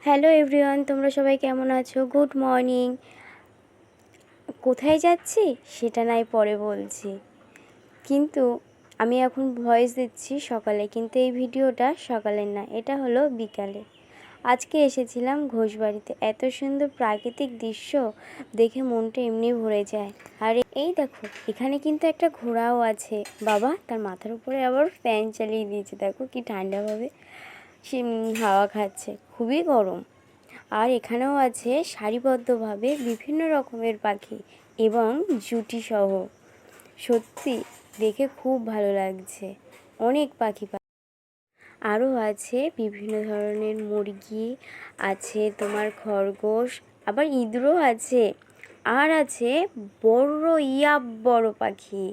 Hello everyone, তোমরা সবাই কেমন আছো? Good morning. কোথায় যাচ্ছি সেটা নাই পরে বলছি, কিন্তু আমি এখন ভয়েস দিচ্ছি সকালে, কিন্তু এই ভিডিওটা সকালের না, এটা হলো বিকালে। আজকে এসেছিলাম ঘোষবাড়িতে। এত সুন্দর প্রাকৃতিক দৃশ্য দেখে মনটা এমনি ভরে যায়। আর এই দেখো, এখানে কিন্তু একটা ঘোড়াও আছে। বাবা তার মাথার উপরে আবার ফ্যান চালিয়ে দিয়েছে, দেখো কি ঠান্ডাভাবে সে হাওয়া খাচ্ছে, খুবই গরম। আর এখানেও আছে সারিবদ্ধভাবে বিভিন্ন রকমের পাখি এবং জুটি সহ। সত্যি দেখে খুব ভালো লাগছে, অনেক পাখি। আরও আছে বিভিন্ন ধরনের মুরগি, আছে তোমার খরগোশ, আবার ইঁদুরও আছে। আর আছে বড় বড় পাখি।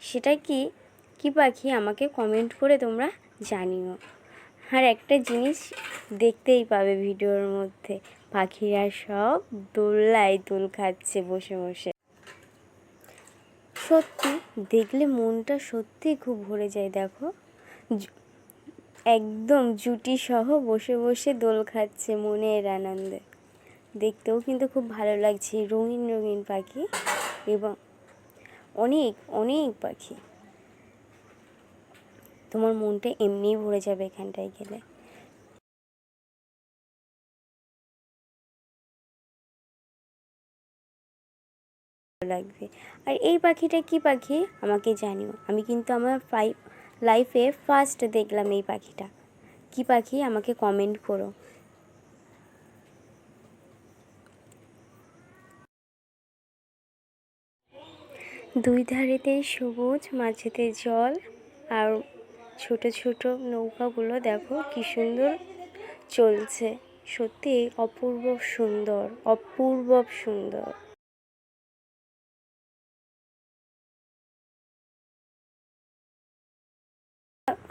সেটা কি কি পাখি আমাকে কমেন্ট করে তোমরা জানিও। আর একটা জিনিস দেখতেই পাবে ভিডিওর মধ্যে, পাখিরা সব দোলনায় দোল খাচ্ছে বসে বসে। সত্যি দেখলে মনটা সত্যিই খুব ভরে যায়। দেখো একদম জুটি সহ বসে বসে দোল খাচ্ছে মনের আনন্দে। দেখতেও কিন্তু খুব ভালো লাগছে, রঙিন রঙিন পাখি এবং অনেক অনেক পাখি। তোমার মনটা এমনিই ভরে যাবে এখানটায় গেলে। লাগবে। আর এই পাখিটা কি পাখি আমাকে জানিও। আমি কিন্তু আমার লাইফে ফার্স্ট দেখলাম এই পাখিটা। কি পাখি আমাকে কমেন্ট করো। দুই ধারেতেই সবুজ, মাঝেতে জল, আর ছোট ছোট নৌকাগুলো দেখো কি সুন্দর চলছে। সত্যি অপূর্ব সুন্দর, অপূর্ব সুন্দর।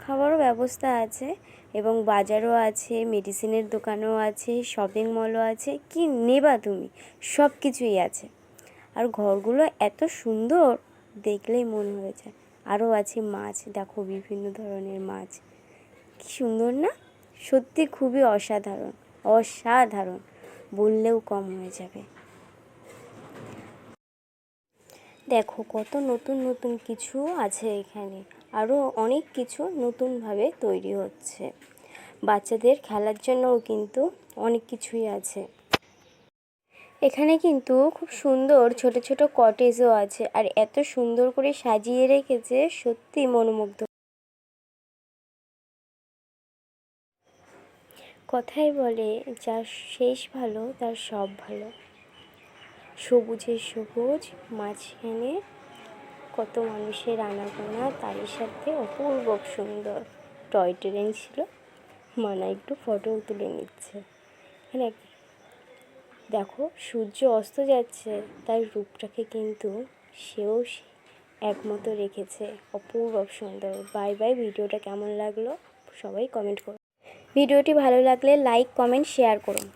খাবারও ব্যবস্থা আছে এবং বাজারও আছে, মেডিসিনের দোকানও আছে, শপিং মলও আছে। কি নেবা তুমি, সব কিছুই আছে। আর ঘরগুলো এত সুন্দর দেখলেই মন হয়ে যায়। আরও আছে মাছ, দেখো বিভিন্ন ধরনের মাছ, কি সুন্দর না? সত্যি খুবই অসাধারণ, অসাধারণ বললেও কম হয়ে যাবে। দেখো কত নতুন নতুন কিছু আছে এখানে, আরও অনেক কিছু নতুনভাবে তৈরি হচ্ছে। বাচ্চাদের খেলার জন্যও কিন্তু অনেক কিছুই আছে এখানে। কিন্তু খুব সুন্দর ছোট ছোট কটেজও আছে, আর এত সুন্দর করে সাজিয়ে রেখেছে, সত্যি মনোমুগ্ধ। কথাই বলে যার শেষ ভালো তার সব ভালো। সবুজের সবুজ, মাঝখানে কত মানুষের আনাগোনা, তারই সাথে অপূর্ব সুন্দর টয় ট্রেন ছিল। মানা একটু ফটো তুলে নিচ্ছে। এখানে দেখো সূর্য অস্ত যাচ্ছে, তার রূপটাকে কিন্তু সেও একমতো রেখেছে, অপূর্ব সুন্দর। Bye bye. ভিডিওটা কেমন লাগলো সবাই কমেন্ট করো। ভিডিওটি ভালো লাগলে লাইক, কমেন্ট, শেয়ার করুন।